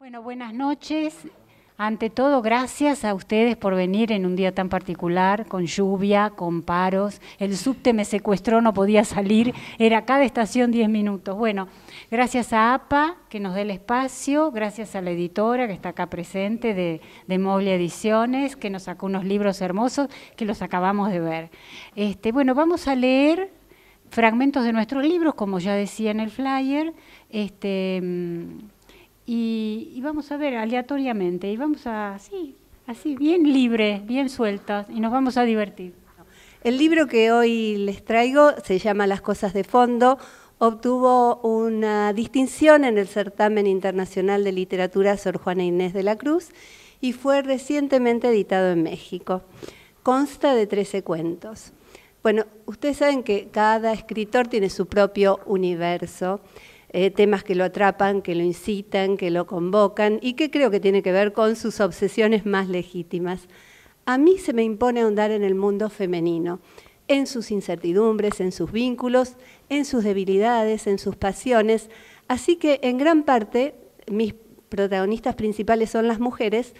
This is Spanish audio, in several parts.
Bueno, buenas noches. Ante todo, gracias a ustedes por venir en un día tan particular, con lluvia, con paros. El subte me secuestró, no podía salir, era cada estación 10 minutos. Bueno, gracias a APA, que nos dé el espacio, gracias a la editora que está acá presente de Moglia Ediciones, que nos sacó unos libros hermosos que los acabamos de ver. Bueno, vamos a leer fragmentos de nuestros libros, como ya decía en el flyer, y vamos a ver aleatoriamente, y vamos a, así, bien libre, bien sueltas, y nos vamos a divertir. El libro que hoy les traigo se llama Las cosas de fondo. Obtuvo una distinción en el Certamen Internacional de Literatura Sor Juana Inés de la Cruz y fue recientemente editado en México. Consta de 13 cuentos. Bueno, ustedes saben que cada escritor tiene su propio universo, temas que lo atrapan, que lo incitan, que lo convocan y que creo que tiene que ver con sus obsesiones más legítimas. A mí se me impone ahondar en el mundo femenino, en sus incertidumbres, en sus vínculos, en sus debilidades, en sus pasiones. Así que en gran parte mis protagonistas principales son las mujeres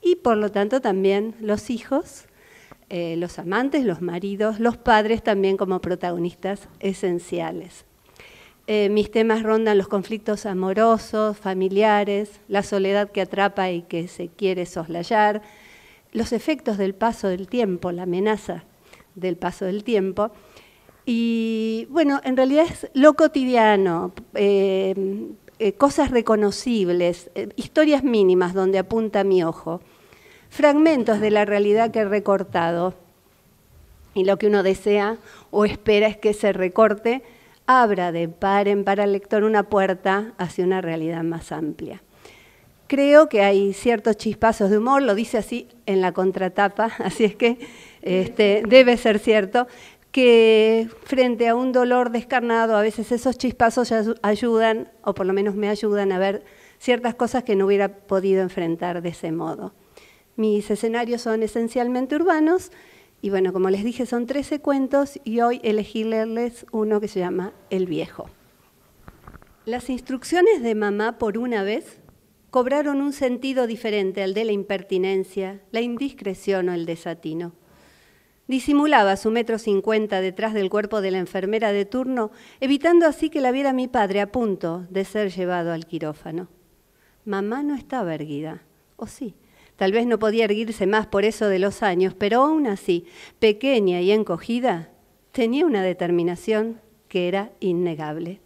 y por lo tanto también los hijos, los amantes, los maridos, los padres también como protagonistas esenciales. Mis temas rondan los conflictos amorosos, familiares, la soledad que atrapa y que se quiere soslayar, los efectos del paso del tiempo, la amenaza del paso del tiempo. Y bueno, en realidad es lo cotidiano, cosas reconocibles, historias mínimas donde apunta mi ojo, fragmentos de la realidad que he recortado. Y lo que uno desea o espera es que se recorte abra de par en par al lector una puerta hacia una realidad más amplia. Creo que hay ciertos chispazos de humor, lo dice así en la contratapa, así es que debe ser cierto, que frente a un dolor descarnado, a veces esos chispazos ayudan, o por lo menos me ayudan a ver ciertas cosas que no hubiera podido enfrentar de ese modo. Mis escenarios son esencialmente urbanos, y bueno, como les dije, son 13 cuentos y hoy elegí leerles uno que se llama El Viejo. Las instrucciones de mamá, por una vez, cobraron un sentido diferente al de la impertinencia, la indiscreción o el desatino. Disimulaba su 1,50 m detrás del cuerpo de la enfermera de turno, evitando así que la viera mi padre a punto de ser llevado al quirófano. Mamá no estaba erguida, ¿o sí? Tal vez no podía erguirse más por eso de los años, pero aún así, pequeña y encogida, tenía una determinación que era innegable.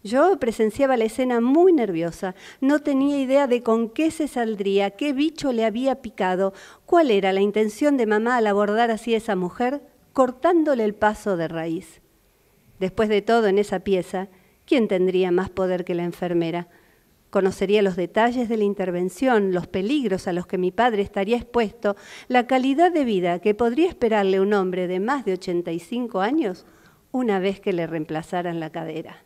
Yo presenciaba la escena muy nerviosa, no tenía idea de con qué se saldría, qué bicho le había picado, cuál era la intención de mamá al abordar así a esa mujer, cortándole el paso de raíz. Después de todo, en esa pieza, ¿quién tendría más poder que la enfermera? Conocería los detalles de la intervención, los peligros a los que mi padre estaría expuesto, la calidad de vida que podría esperarle un hombre de más de 85 años una vez que le reemplazaran la cadera.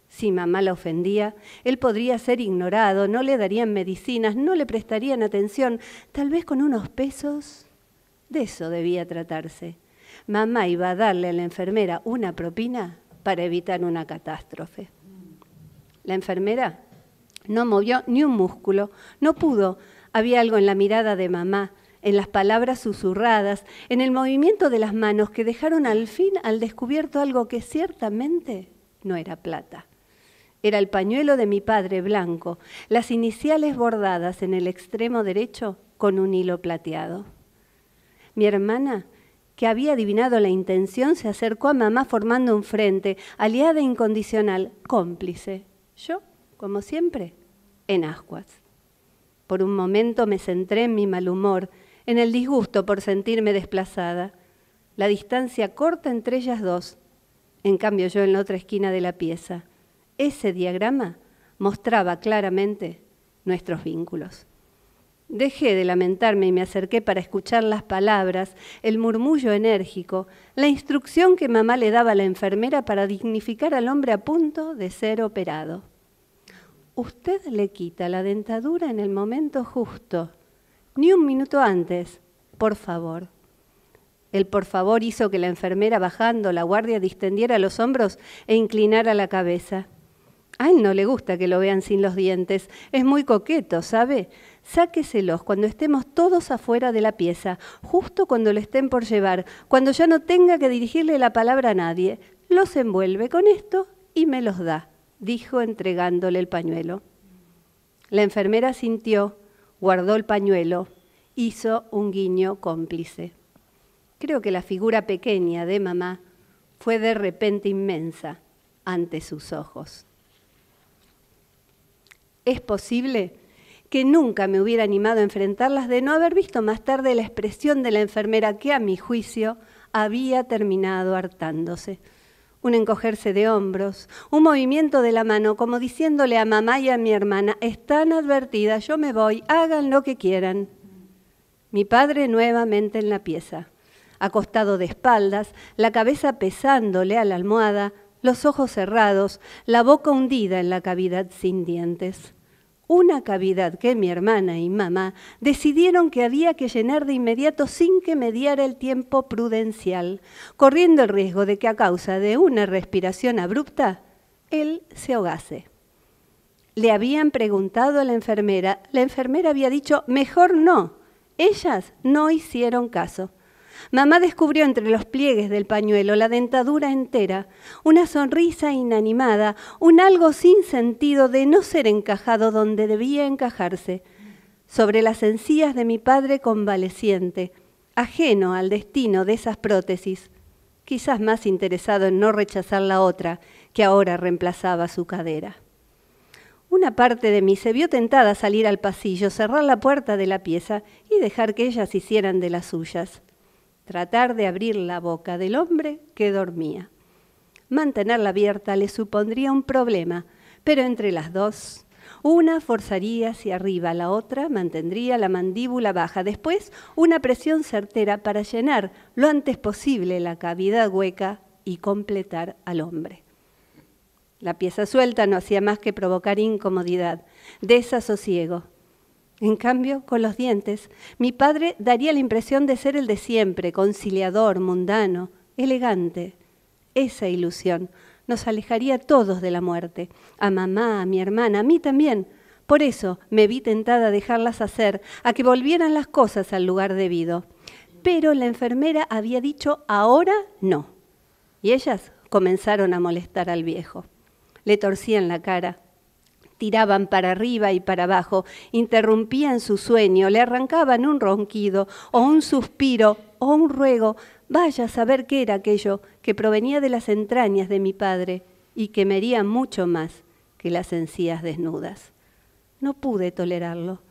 Si mamá la ofendía, él podría ser ignorado, no le darían medicinas, no le prestarían atención, tal vez con unos pesos. De eso debía tratarse. Mamá iba a darle a la enfermera una propina para evitar una catástrofe. La enfermera no movió ni un músculo, no pudo. Había algo en la mirada de mamá, en las palabras susurradas, en el movimiento de las manos que dejaron al fin al descubierto algo que ciertamente no era plata. Era el pañuelo de mi padre blanco, las iniciales bordadas en el extremo derecho con un hilo plateado. Mi hermana, que había adivinado la intención, se acercó a mamá formando un frente, aliada incondicional, cómplice. Yo, como siempre, en ascuas. Por un momento me centré en mi mal humor, en el disgusto por sentirme desplazada. La distancia corta entre ellas dos, en cambio yo en la otra esquina de la pieza. Ese diagrama mostraba claramente nuestros vínculos. Dejé de lamentarme y me acerqué para escuchar las palabras, el murmullo enérgico, la instrucción que mamá le daba a la enfermera para dignificar al hombre a punto de ser operado. Usted le quita la dentadura en el momento justo, ni un minuto antes, por favor. El por favor hizo que la enfermera, bajando la guardia, distendiera los hombros e inclinara la cabeza. A él no le gusta que lo vean sin los dientes. Es muy coqueto, ¿sabe? Sáqueselos cuando estemos todos afuera de la pieza, justo cuando lo estén por llevar, cuando ya no tenga que dirigirle la palabra a nadie. Los envuelve con esto y me los da, dijo entregándole el pañuelo. La enfermera sintió, guardó el pañuelo, hizo un guiño cómplice. Creo que la figura pequeña de mamá fue de repente inmensa ante sus ojos. Es posible que nunca me hubiera animado a enfrentarlas de no haber visto más tarde la expresión de la enfermera que, a mi juicio, había terminado hartándose. Un encogerse de hombros, un movimiento de la mano como diciéndole a mamá y a mi hermana, están advertidas, yo me voy, hagan lo que quieran. Mi padre nuevamente en la pieza, acostado de espaldas, la cabeza pesándole a la almohada, los ojos cerrados, la boca hundida en la cavidad sin dientes. Una cavidad que mi hermana y mamá decidieron que había que llenar de inmediato sin que mediara el tiempo prudencial, corriendo el riesgo de que a causa de una respiración abrupta, él se ahogase. Le habían preguntado a la enfermera había dicho, mejor no. Ellas no hicieron caso. Mamá descubrió entre los pliegues del pañuelo la dentadura entera, una sonrisa inanimada, un algo sin sentido de no ser encajado donde debía encajarse. Sobre las encías de mi padre convaleciente, ajeno al destino de esas prótesis, quizás más interesado en no rechazar la otra que ahora reemplazaba su cadera. Una parte de mí se vio tentada a salir al pasillo, cerrar la puerta de la pieza y dejar que ellas hicieran de las suyas. Tratar de abrir la boca del hombre que dormía. Mantenerla abierta le supondría un problema, pero entre las dos, una forzaría hacia arriba, la otra mantendría la mandíbula baja. Después, una presión certera para llenar lo antes posible la cavidad hueca y completar al hombre. La pieza suelta no hacía más que provocar incomodidad, desasosiego. En cambio, con los dientes, mi padre daría la impresión de ser el de siempre, conciliador, mundano, elegante. Esa ilusión nos alejaría a todos de la muerte, a mamá, a mi hermana, a mí también. Por eso me vi tentada a dejarlas hacer, a que volvieran las cosas al lugar debido. Pero la enfermera había dicho, ahora no. Y ellas comenzaron a molestar al viejo. Le torcían la cara, tiraban para arriba y para abajo, interrumpían su sueño, le arrancaban un ronquido o un suspiro o un ruego. Vaya a saber qué era aquello que provenía de las entrañas de mi padre y que me hería mucho más que las encías desnudas. No pude tolerarlo.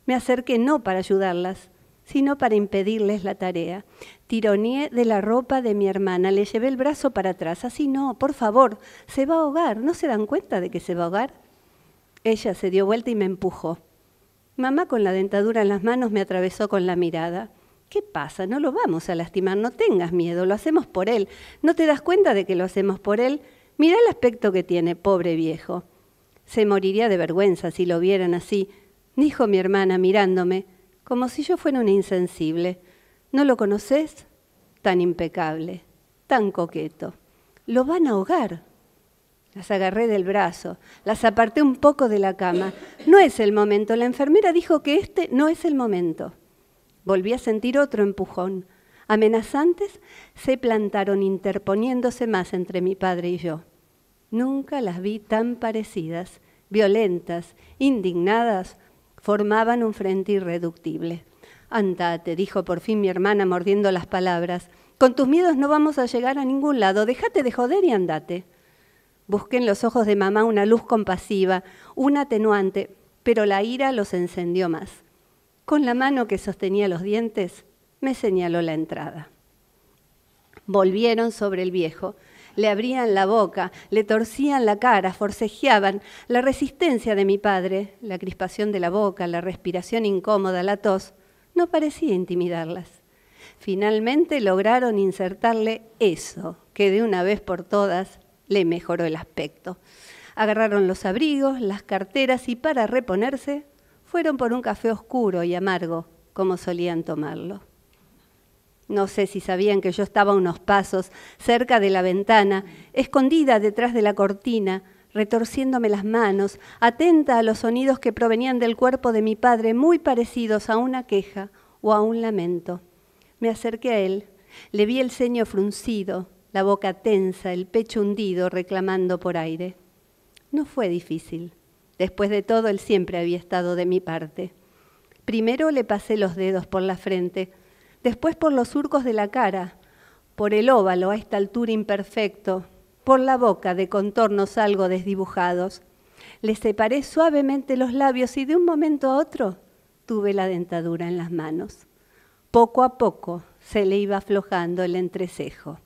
Me acerqué no para ayudarlas, sino para impedirles la tarea. Tironeé de la ropa de mi hermana, le llevé el brazo para atrás. Así no, por favor, se va a ahogar. ¿No se dan cuenta de que se va a ahogar? Ella se dio vuelta y me empujó. Mamá, con la dentadura en las manos, me atravesó con la mirada. ¿Qué pasa? No lo vamos a lastimar, no tengas miedo, lo hacemos por él. ¿No te das cuenta de que lo hacemos por él? Mira el aspecto que tiene, pobre viejo. Se moriría de vergüenza si lo vieran así, dijo mi hermana mirándome, como si yo fuera una insensible. ¿No lo conoces? Tan impecable, tan coqueto. Lo van a ahogar. Las agarré del brazo, las aparté un poco de la cama. No es el momento, la enfermera dijo que este no es el momento. Volví a sentir otro empujón. Amenazantes se plantaron interponiéndose más entre mi padre y yo. Nunca las vi tan parecidas, violentas, indignadas, formaban un frente irreductible. Andate, dijo por fin mi hermana mordiendo las palabras. Con tus miedos no vamos a llegar a ningún lado, déjate de joder y andate. Busqué en los ojos de mamá una luz compasiva, un atenuante, pero la ira los encendió más. Con la mano que sostenía los dientes, me señaló la entrada. Volvieron sobre el viejo, le abrían la boca, le torcían la cara, forcejeaban. La resistencia de mi padre, la crispación de la boca, la respiración incómoda, la tos, no parecía intimidarlas. Finalmente lograron insertarle eso, que de una vez por todas le mejoró el aspecto. Agarraron los abrigos, las carteras y para reponerse fueron por un café oscuro y amargo, como solían tomarlo. No sé si sabían que yo estaba a unos pasos cerca de la ventana, escondida detrás de la cortina, retorciéndome las manos, atenta a los sonidos que provenían del cuerpo de mi padre, muy parecidos a una queja o a un lamento. Me acerqué a él, le vi el ceño fruncido, la boca tensa, el pecho hundido, reclamando por aire. No fue difícil. Después de todo, él siempre había estado de mi parte. Primero le pasé los dedos por la frente, después por los surcos de la cara, por el óvalo a esta altura imperfecto, por la boca de contornos algo desdibujados. Le separé suavemente los labios y de un momento a otro tuve la dentadura en las manos. Poco a poco se le iba aflojando el entrecejo.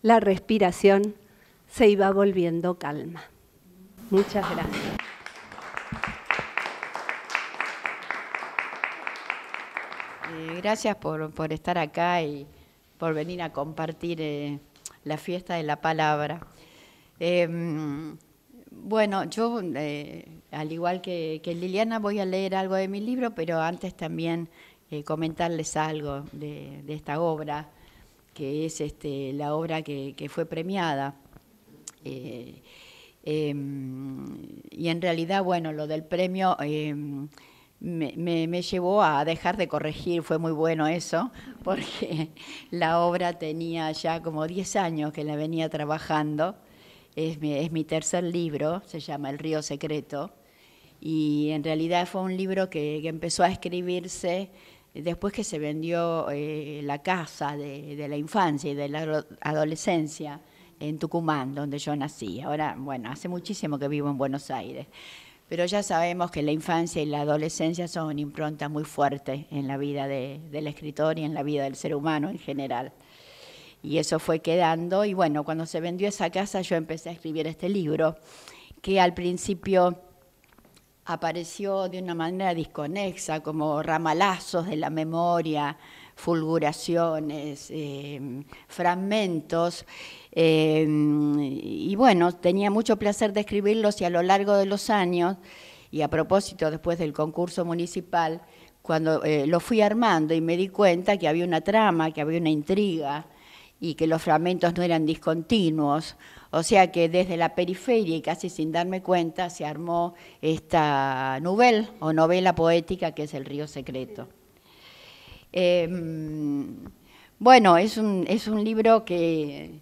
La respiración se iba volviendo calma. Muchas gracias. Gracias por estar acá y por venir a compartir la fiesta de la palabra. Bueno, yo, al igual que Liliana, voy a leer algo de mi libro, pero antes también comentarles algo de esta obra, que es la obra que fue premiada. Y en realidad, bueno, lo del premio me llevó a dejar de corregir, fue muy bueno eso, porque la obra tenía ya como 10 años que la venía trabajando. Es mi tercer libro, se llama El río secreto, y en realidad fue un libro que empezó a escribirse después que se vendió la casa de la infancia y de la adolescencia en Tucumán, donde yo nací. Ahora, bueno, hace muchísimo que vivo en Buenos Aires, pero ya sabemos que la infancia y la adolescencia son improntas muy fuertes en la vida del escritor y en la vida del ser humano en general. Y eso fue quedando, y bueno, cuando se vendió esa casa yo empecé a escribir este libro, que al principio apareció de una manera desconexa, como ramalazos de la memoria, fulguraciones, fragmentos, y bueno, tenía mucho placer de escribirlos, y a lo largo de los años, y a propósito después del concurso municipal, cuando lo fui armando y me di cuenta que había una trama, que había una intriga, y que los fragmentos no eran discontinuos, o sea que desde la periferia y casi sin darme cuenta se armó esta novela poética que es El río secreto. Bueno, es un libro que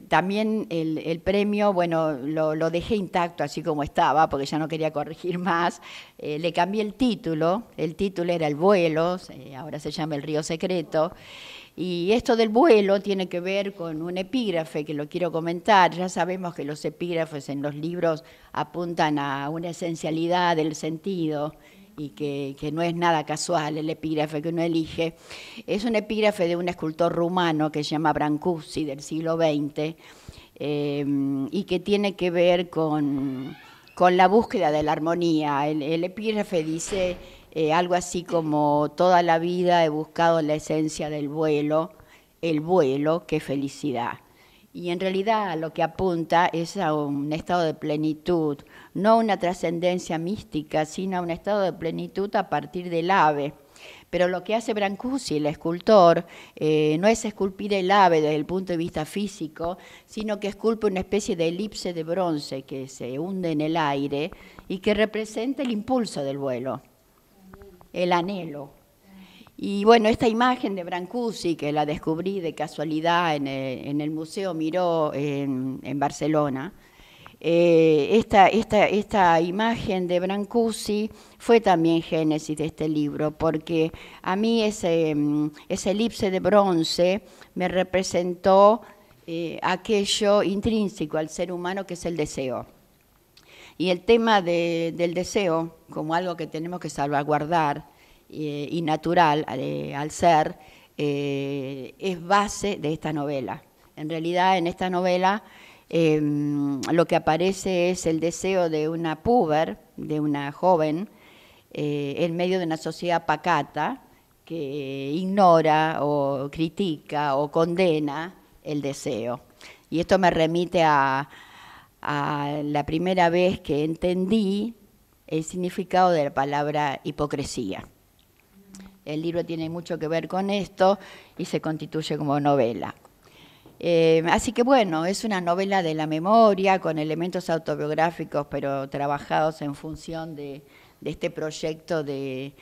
también el premio, bueno, lo dejé intacto así como estaba, porque ya no quería corregir más. Le cambié el título era El vuelo, ahora se llama El río secreto. Y esto del vuelo tiene que ver con un epígrafe que lo quiero comentar. Ya sabemos que los epígrafes en los libros apuntan a una esencialidad del sentido y que no es nada casual el epígrafe que uno elige. Es un epígrafe de un escultor rumano que se llama Brancusi, del siglo XX, y que tiene que ver con la búsqueda de la armonía. El epígrafe dice algo así como: toda la vida he buscado la esencia del vuelo, el vuelo, qué felicidad. Y en realidad lo que apunta es a un estado de plenitud, no una trascendencia mística, sino a un estado de plenitud a partir del ave. Pero lo que hace Brancusi, el escultor, no es esculpir el ave desde el punto de vista físico, sino que esculpe una especie de elipse de bronce que se hunde en el aire y que representa el impulso del vuelo, el anhelo. Y bueno, esta imagen de Brancusi, que la descubrí de casualidad en el Museo Miró en Barcelona, esta imagen de Brancusi fue también génesis de este libro, porque a mí ese elipse de bronce me representó aquello intrínseco al ser humano que es el deseo. Y el tema del deseo, como algo que tenemos que salvaguardar y natural al ser, es base de esta novela. En realidad, en esta novela lo que aparece es el deseo de una puber, de una joven, en medio de una sociedad pacata que ignora o critica o condena el deseo. Y esto me remite a la primera vez que entendí el significado de la palabra hipocresía. El libro tiene mucho que ver con esto y se constituye como novela. Así que bueno, es una novela de la memoria con elementos autobiográficos, pero trabajados en función de este proyecto de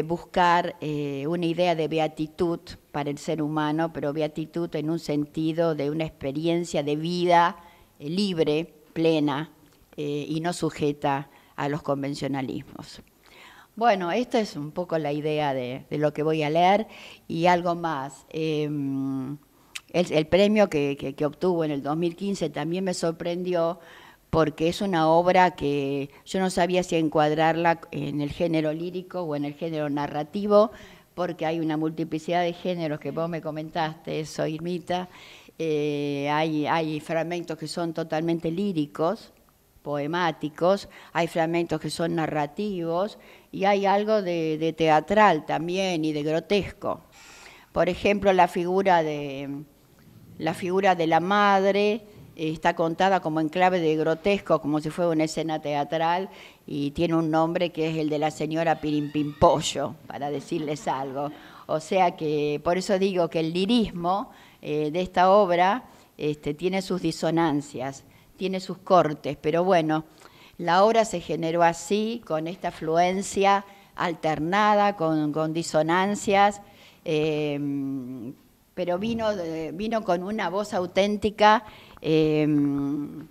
buscar una idea de beatitud para el ser humano, pero beatitud en un sentido de una experiencia de vida libre, plena y no sujeta a los convencionalismos. Bueno, esta es un poco la idea de lo que voy a leer y algo más. El premio que obtuvo en el 2015 también me sorprendió porque es una obra que yo no sabía si encuadrarla en el género lírico o en el género narrativo, porque hay una multiplicidad de géneros que vos me comentaste, eso, Irmita. Hay fragmentos que son totalmente líricos, poemáticos, hay fragmentos que son narrativos y hay algo de teatral también y de grotesco. Por ejemplo, la figura de la madre está contada como en clave de grotesco, como si fuera una escena teatral, y tiene un nombre que es el de la señora Pirimpimpollo, para decirles algo. O sea que, por eso digo que el lirismo de esta obra tiene sus disonancias, tiene sus cortes, pero bueno, la obra se generó así, con esta fluencia alternada, con disonancias, pero vino con una voz auténtica. No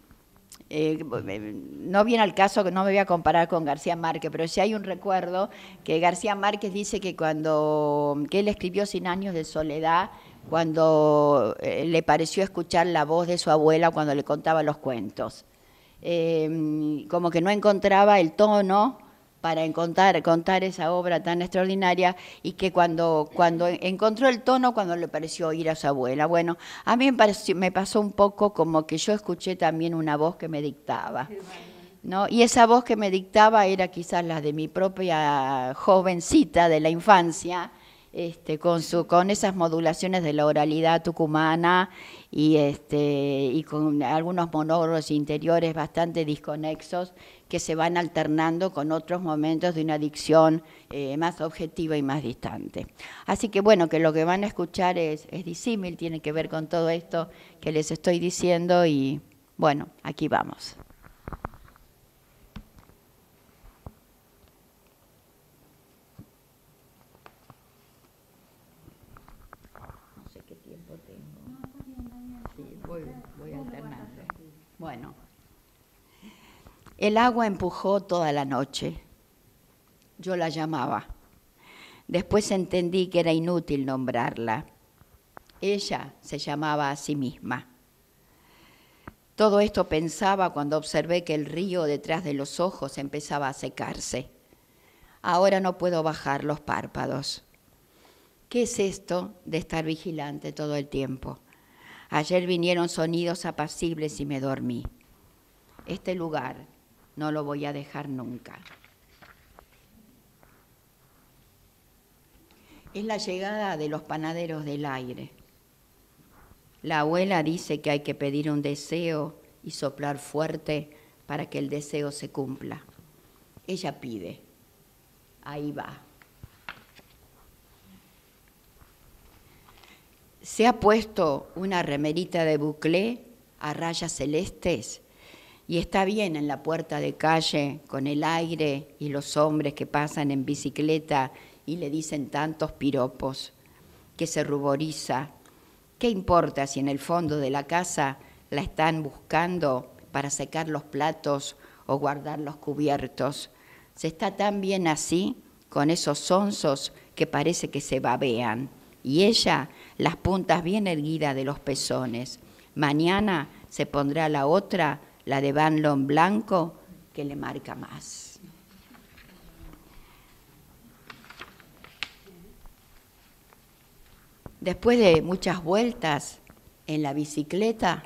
viene al caso, que no me voy a comparar con García Márquez, pero sí hay un recuerdo que García Márquez dice que que él escribió 100 años de soledad, cuando le pareció escuchar la voz de su abuela cuando le contaba los cuentos. Como que no encontraba el tono para contar esa obra tan extraordinaria, y que cuando encontró el tono, cuando le pareció oír a su abuela. Bueno, a mí me pasó un poco como que yo escuché también una voz que me dictaba, ¿no? Y esa voz que me dictaba era quizás la de mi propia jovencita de la infancia, con esas modulaciones de la oralidad tucumana y con algunos monólogos interiores bastante desconexos que se van alternando con otros momentos de una dicción más objetiva y más distante. Así que bueno, que lo que van a escuchar es disímil, tiene que ver con todo esto que les estoy diciendo y bueno, aquí vamos. Voy alternando. Bueno, el agua empujó toda la noche. Yo la llamaba. Después entendí que era inútil nombrarla. Ella se llamaba a sí misma. Todo esto pensaba cuando observé que el río detrás de los ojos empezaba a secarse. Ahora no puedo bajar los párpados. ¿Qué es esto de estar vigilante todo el tiempo? Ayer vinieron sonidos apacibles y me dormí. Este lugar no lo voy a dejar nunca. Es la llegada de los panaderos del aire. La abuela dice que hay que pedir un deseo y soplar fuerte para que el deseo se cumpla. Ella pide. Ahí va. Se ha puesto una remerita de buclé a rayas celestes y está bien en la puerta de calle con el aire y los hombres que pasan en bicicleta y le dicen tantos piropos, que se ruboriza. ¿Qué importa si en el fondo de la casa la están buscando para secar los platos o guardar los cubiertos? Se está tan bien así, con esos sonsos que parece que se babean. Y ella, las puntas bien erguidas de los pezones. Mañana se pondrá la otra, la de Banlon blanco, que le marca más. Después de muchas vueltas en la bicicleta,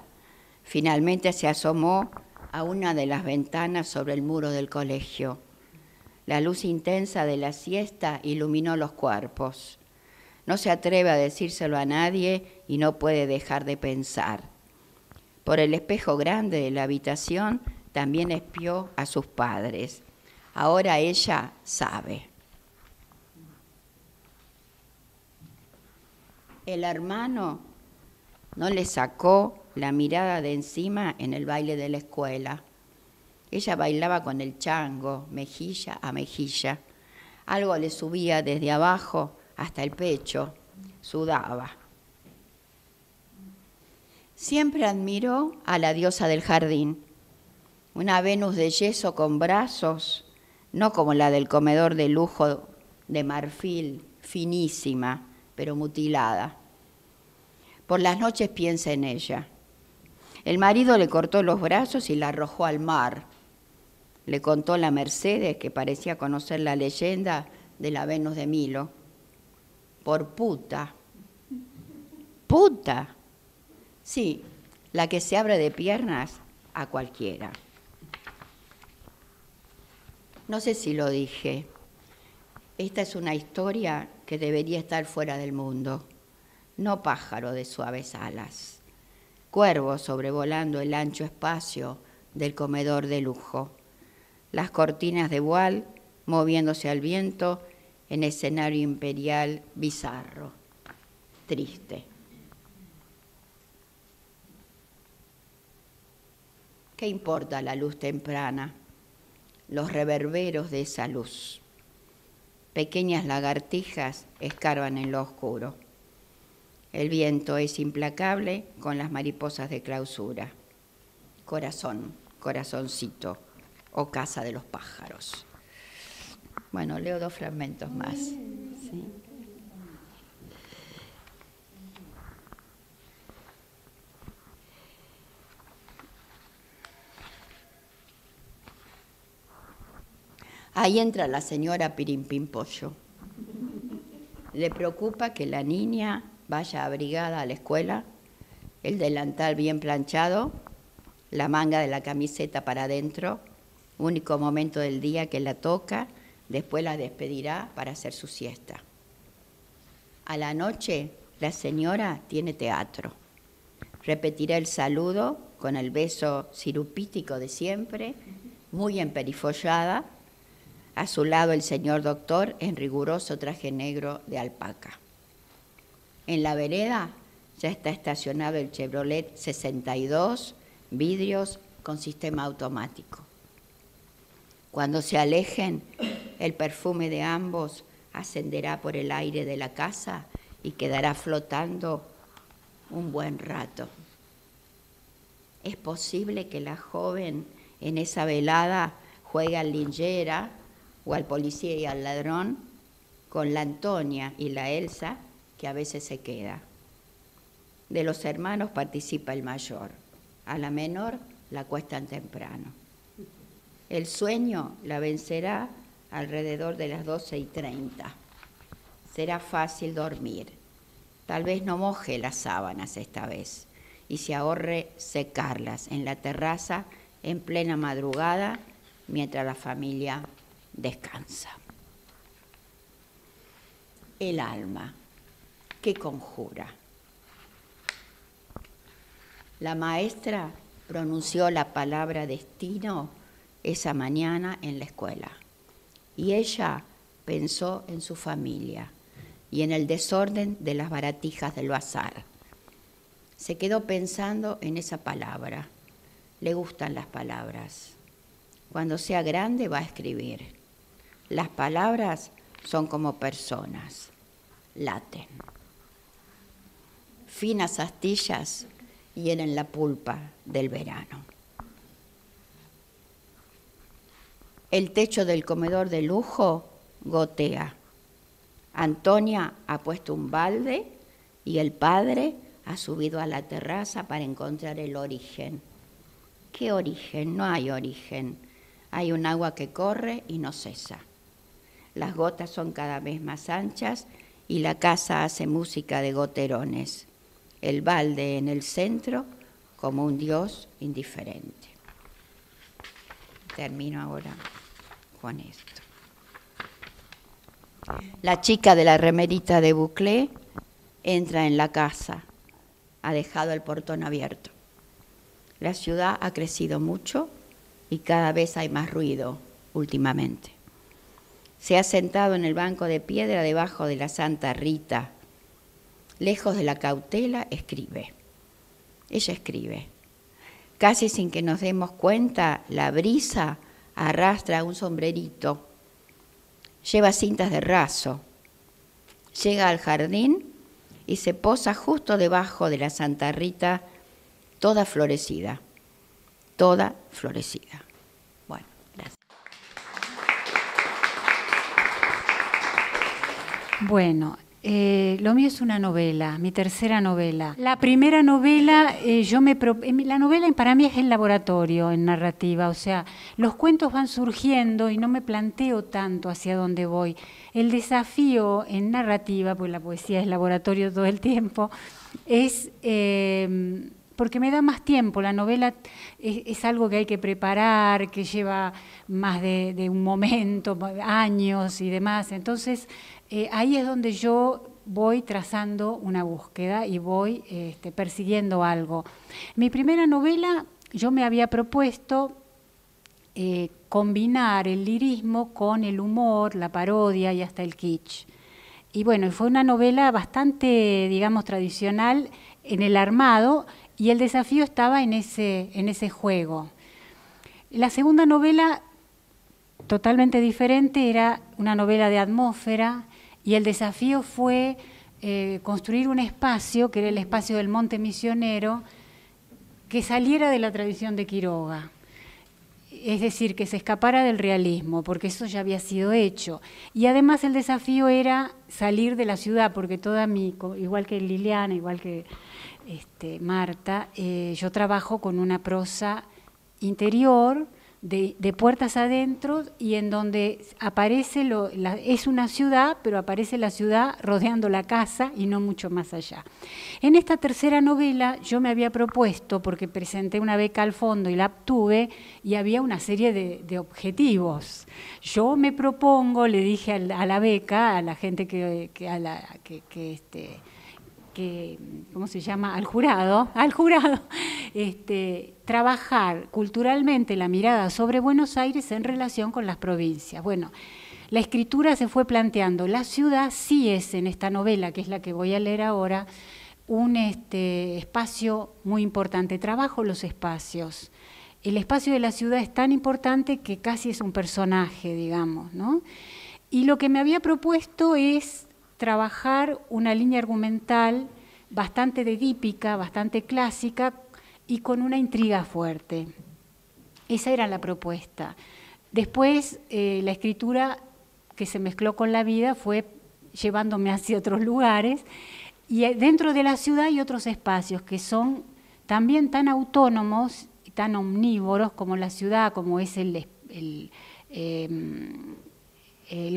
finalmente se asomó a una de las ventanas sobre el muro del colegio. La luz intensa de la siesta iluminó los cuerpos. No se atreve a decírselo a nadie y no puede dejar de pensar. Por el espejo grande de la habitación también espió a sus padres. Ahora ella sabe. El hermano no le sacó la mirada de encima en el baile de la escuela. Ella bailaba con el chango, mejilla a mejilla. Algo le subía desde abajo hasta el pecho, sudaba. Siempre admiró a la diosa del jardín, una Venus de yeso con brazos, no como la del comedor de lujo de marfil, finísima, pero mutilada. Por las noches piensa en ella. El marido le cortó los brazos y la arrojó al mar. Le contó la Mercedes, que parecía conocer la leyenda de la Venus de Milo. Por puta. ¿Puta? Sí, la que se abre de piernas a cualquiera. No sé si lo dije. Esta es una historia que debería estar fuera del mundo. No pájaro de suaves alas. Cuervo sobrevolando el ancho espacio del comedor de lujo. Las cortinas de voile moviéndose al viento en escenario imperial bizarro, triste. ¿Qué importa la luz temprana? Los reverberos de esa luz. Pequeñas lagartijas escarban en lo oscuro. El viento es implacable con las mariposas de clausura. Corazón, corazoncito, o casa de los pájaros. Bueno, leo 2 fragmentos más. ¿Sí? Ahí entra la señora Pirimpimpollo. Le preocupa que la niña vaya abrigada a la escuela, el delantal bien planchado, la manga de la camiseta para adentro, único momento del día que la toca, después la despedirá para hacer su siesta. A la noche, la señora tiene teatro. Repetirá el saludo con el beso sirupítico de siempre, muy emperifollada. A su lado el señor doctor en riguroso traje negro de alpaca. En la vereda ya está estacionado el Chevrolet 62, vidrios con sistema automático. Cuando se alejen, el perfume de ambos ascenderá por el aire de la casa y quedará flotando un buen rato. ¿Es posible que la joven en esa velada juegue al linchera o al policía y al ladrón con la Antonia y la Elsa, que a veces se queda? De los hermanos participa el mayor, a la menor la acuestan temprano. El sueño la vencerá alrededor de las 12:30. Será fácil dormir. Tal vez no moje las sábanas esta vez y se ahorre secarlas en la terraza en plena madrugada mientras la familia descansa. El alma, ¿qué conjura? La maestra pronunció la palabra destino esa mañana en la escuela y ella pensó en su familia y en el desorden de las baratijas del bazar. Se quedó pensando en esa palabra. Le gustan las palabras. Cuando sea grande va a escribir. Las palabras son como personas, laten. Finas astillas hieren la pulpa del verano. El techo del comedor de lujo gotea. Antonia ha puesto un balde y el padre ha subido a la terraza para encontrar el origen. ¿Qué origen? No hay origen. Hay un agua que corre y no cesa. Las gotas son cada vez más anchas y la casa hace música de goterones. El balde en el centro como un dios indiferente. Termino ahora con esto. La chica de la remerita de buclé entra en la casa. Ha dejado el portón abierto. La ciudad ha crecido mucho y cada vez hay más ruido últimamente. Se ha sentado en el banco de piedra debajo de la Santa Rita. Lejos de la cautela, escribe. Ella escribe: casi sin que nos demos cuenta, la brisa arrastra un sombrerito, lleva cintas de raso, llega al jardín y se posa justo debajo de la Santa Rita, toda florecida, toda florecida. Bueno, gracias. Bueno, lo mío es una novela, mi tercera novela. La primera novela, la novela para mí es el laboratorio en narrativa, o sea, los cuentos van surgiendo y no me planteo tanto hacia dónde voy. El desafío en narrativa, pues la poesía es laboratorio todo el tiempo, es porque me da más tiempo. La novela es algo que hay que preparar, que lleva más de un momento, años y demás. Entonces, ahí es donde yo voy trazando una búsqueda y voy persiguiendo algo. Mi primera novela, yo me había propuesto combinar el lirismo con el humor, la parodia y hasta el kitsch. Y bueno, fue una novela bastante, digamos, tradicional en el armado, y el desafío estaba en ese juego. La segunda novela, totalmente diferente, era una novela de atmósfera, y el desafío fue construir un espacio, que era el espacio del Monte Misionero, que saliera de la tradición de Quiroga. Es decir, que se escapara del realismo, porque eso ya había sido hecho. Y además el desafío era salir de la ciudad, porque igual que Liliana, igual que Marta, yo trabajo con una prosa interior, de puertas adentro, y en donde aparece, es una ciudad, pero aparece la ciudad rodeando la casa y no mucho más allá. En esta tercera novela yo me había propuesto, porque presenté una beca al fondo y la obtuve, y había una serie de objetivos. Yo me propongo, le dije a la beca, a la gente ¿cómo se llama? Al jurado, trabajar culturalmente la mirada sobre Buenos Aires en relación con las provincias. Bueno, la escritura se fue planteando. La ciudad sí es, en esta novela, que es la que voy a leer ahora, un espacio muy importante. Trabajo los espacios. El espacio de la ciudad es tan importante que casi es un personaje, digamos, ¿no? Y lo que me había propuesto es trabajar una línea argumental bastante edípica, bastante clásica y con una intriga fuerte. Esa era la propuesta. Después, la escritura que se mezcló con la vida fue llevándome hacia otros lugares, y dentro de la ciudad hay otros espacios que son también tan autónomos y tan omnívoros como la ciudad, como es el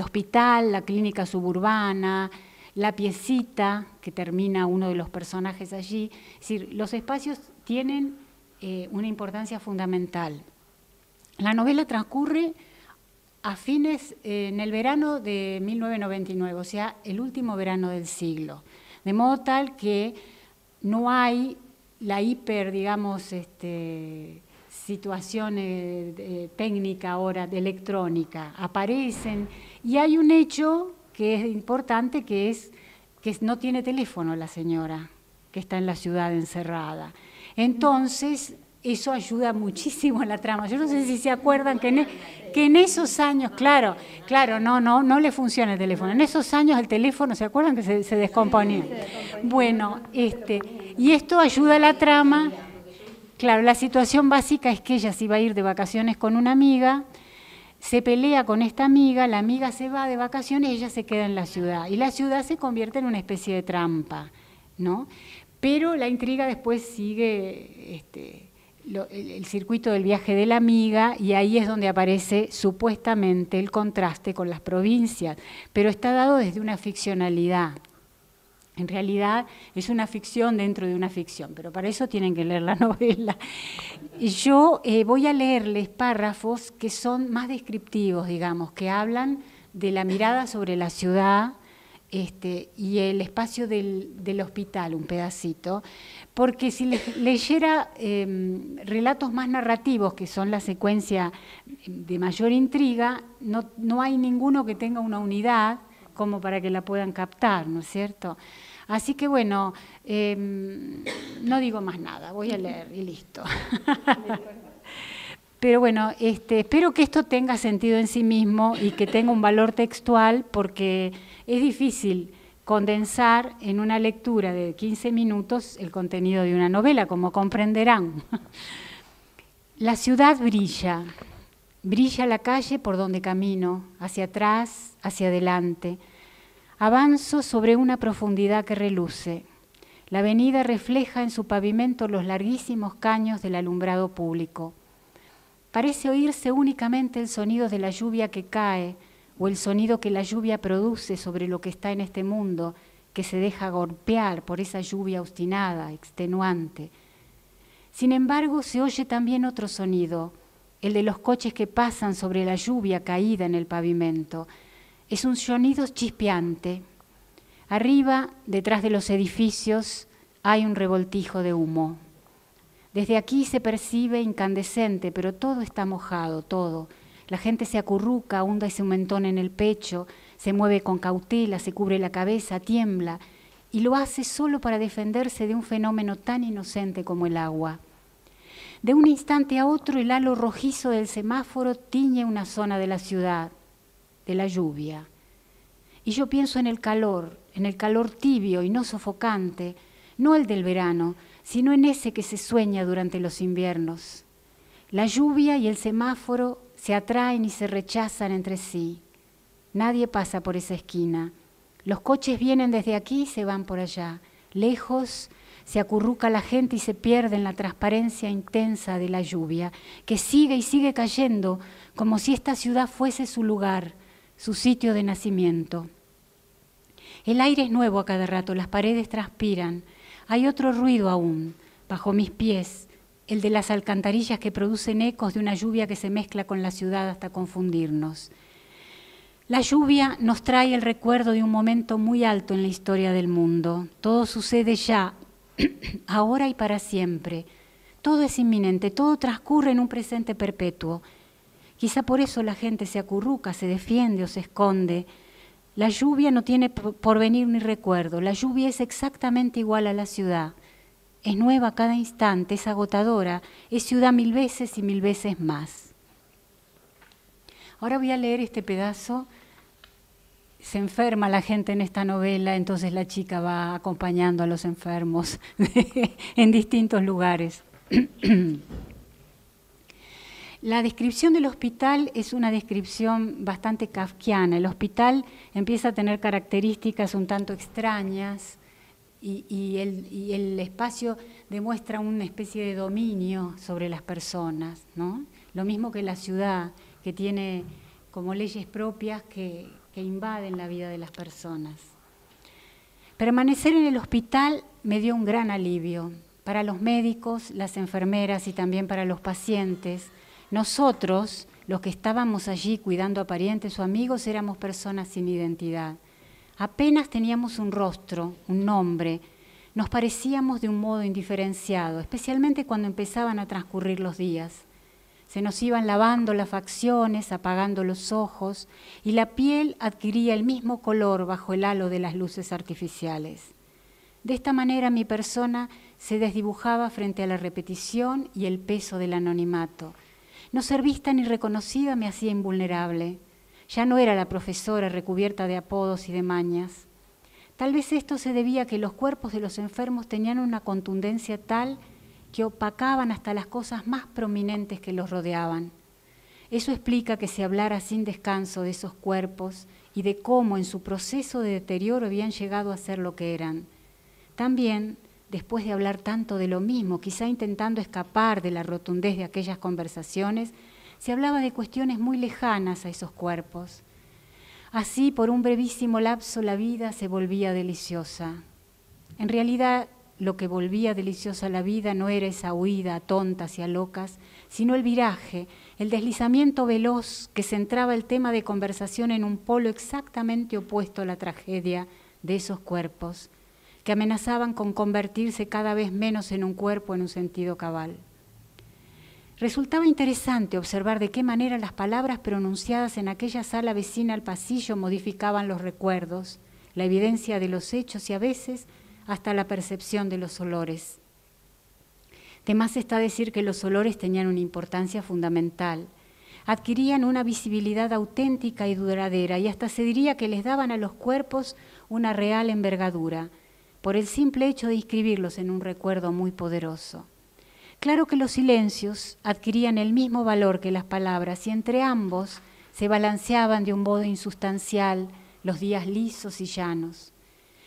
hospital, la clínica suburbana, la piecita, que termina uno de los personajes allí. Es decir, los espacios tienen una importancia fundamental. La novela transcurre en el verano de 1999, o sea, el último verano del siglo, de modo tal que no hay la situación técnica ahora, de electrónica. Aparecen, y hay un hecho que es importante, que es que no tiene teléfono la señora, que está en la ciudad encerrada. Entonces, eso ayuda muchísimo a la trama. Yo no sé si se acuerdan que en esos años, claro, no le funciona el teléfono. En esos años el teléfono, ¿se acuerdan que se descomponía? Bueno, y esto ayuda a la trama. Claro, la situación básica es que ella se iba a ir de vacaciones con una amiga, se pelea con esta amiga, la amiga se va de vacaciones y ella se queda en la ciudad. Y la ciudad se convierte en una especie de trampa, ¿no? Pero la intriga después sigue el circuito del viaje de la amiga, y ahí es donde aparece supuestamente el contraste con las provincias, pero está dado desde una ficcionalidad. En realidad es una ficción dentro de una ficción, pero para eso tienen que leer la novela. Yo voy a leerles párrafos que son más descriptivos, digamos, que hablan de la mirada sobre la ciudad y el espacio del hospital, un pedacito, porque si leyera relatos más narrativos, que son la secuencia de mayor intriga, no hay ninguno que tenga una unidad como para que la puedan captar, ¿no es cierto? Así que bueno, no digo más nada, voy a leer y listo. Pero bueno, espero que esto tenga sentido en sí mismo y que tenga un valor textual, porque es difícil condensar en una lectura de 15 minutos el contenido de una novela, como comprenderán. La ciudad brilla, brilla la calle por donde camino, hacia atrás, hacia adelante. Avanzo sobre una profundidad que reluce. La avenida refleja en su pavimento los larguísimos caños del alumbrado público. Parece oírse únicamente el sonido de la lluvia que cae o el sonido que la lluvia produce sobre lo que está en este mundo, que se deja golpear por esa lluvia obstinada, extenuante. Sin embargo, se oye también otro sonido, el de los coches que pasan sobre la lluvia caída en el pavimento. Es un sonido chispeante. Arriba, detrás de los edificios, hay un revoltijo de humo. Desde aquí se percibe incandescente, pero todo está mojado, todo. La gente se acurruca, hunda ese mentón en el pecho, se mueve con cautela, se cubre la cabeza, tiembla, y lo hace solo para defenderse de un fenómeno tan inocente como el agua. De un instante a otro, el halo rojizo del semáforo tiñe una zona de la ciudad, de la lluvia. Y yo pienso en el calor tibio y no sofocante, no el del verano, sino en ese que se sueña durante los inviernos. La lluvia y el semáforo se atraen y se rechazan entre sí. Nadie pasa por esa esquina. Los coches vienen desde aquí y se van por allá. Lejos se acurruca la gente y se pierde en la transparencia intensa de la lluvia, que sigue y sigue cayendo, como si esta ciudad fuese su lugar, su sitio de nacimiento. El aire es nuevo a cada rato, las paredes transpiran. Hay otro ruido aún, bajo mis pies, el de las alcantarillas que producen ecos de una lluvia que se mezcla con la ciudad hasta confundirnos. La lluvia nos trae el recuerdo de un momento muy alto en la historia del mundo. Todo sucede ya, ahora y para siempre. Todo es inminente, todo transcurre en un presente perpetuo. Quizá por eso la gente se acurruca, se defiende o se esconde. La lluvia no tiene porvenir ni recuerdo. La lluvia es exactamente igual a la ciudad. Es nueva cada instante, es agotadora, es ciudad 1000 veces y 1000 veces más. Ahora voy a leer este pedazo. Se enferma la gente en esta novela, entonces la chica va acompañando a los enfermos en distintos lugares. La descripción del hospital es una descripción bastante kafkiana. El hospital empieza a tener características un tanto extrañas y el espacio demuestra una especie de dominio sobre las personas, ¿no? Lo mismo que la ciudad, que tiene como leyes propias que invaden la vida de las personas. Permanecer en el hospital me dio un gran alivio para los médicos, las enfermeras y también para los pacientes. Nosotros, los que estábamos allí cuidando a parientes o amigos, éramos personas sin identidad. Apenas teníamos un rostro, un nombre. Nos parecíamos de un modo indiferenciado, especialmente cuando empezaban a transcurrir los días. Se nos iban lavando las facciones, apagando los ojos, y la piel adquiría el mismo color bajo el halo de las luces artificiales. De esta manera mi persona se desdibujaba frente a la repetición y el peso del anonimato. No ser vista ni reconocida me hacía invulnerable. Ya no era la profesora recubierta de apodos y de mañas. Tal vez esto se debía a que los cuerpos de los enfermos tenían una contundencia tal que opacaban hasta las cosas más prominentes que los rodeaban. Eso explica que se hablara sin descanso de esos cuerpos y de cómo en su proceso de deterioro habían llegado a ser lo que eran. También, después de hablar tanto de lo mismo, quizá intentando escapar de la rotundez de aquellas conversaciones, se hablaba de cuestiones muy lejanas a esos cuerpos. Así, por un brevísimo lapso, la vida se volvía deliciosa. En realidad, lo que volvía deliciosa la vida no era esa huida a tontas y a locas, sino el viraje, el deslizamiento veloz que centraba el tema de conversación en un polo exactamente opuesto a la tragedia de esos cuerpos, que amenazaban con convertirse cada vez menos en un cuerpo en un sentido cabal. Resultaba interesante observar de qué manera las palabras pronunciadas en aquella sala vecina al pasillo modificaban los recuerdos, la evidencia de los hechos y a veces hasta la percepción de los olores. De más está decir que los olores tenían una importancia fundamental. Adquirían una visibilidad auténtica y duradera, y hasta se diría que les daban a los cuerpos una real envergadura, por el simple hecho de inscribirlos en un recuerdo muy poderoso. Claro que los silencios adquirían el mismo valor que las palabras, y entre ambos se balanceaban de un modo insustancial los días lisos y llanos.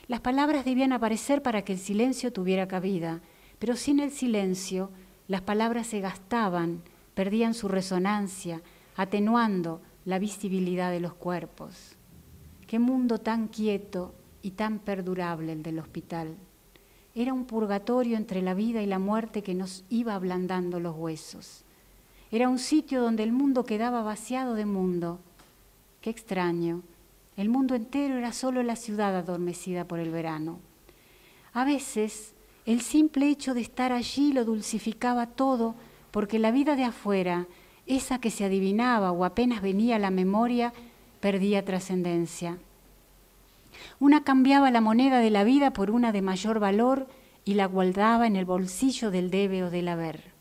Las palabras debían aparecer para que el silencio tuviera cabida, pero sin el silencio las palabras se gastaban, perdían su resonancia, atenuando la visibilidad de los cuerpos. Qué mundo tan quieto y tan perdurable el del hospital. Era un purgatorio entre la vida y la muerte que nos iba ablandando los huesos. Era un sitio donde el mundo quedaba vaciado de mundo. Qué extraño. El mundo entero era solo la ciudad adormecida por el verano. A veces, el simple hecho de estar allí lo dulcificaba todo, porque la vida de afuera, esa que se adivinaba o apenas venía a la memoria, perdía trascendencia. Una cambiaba la moneda de la vida por una de mayor valor y la guardaba en el bolsillo del debe o del haber.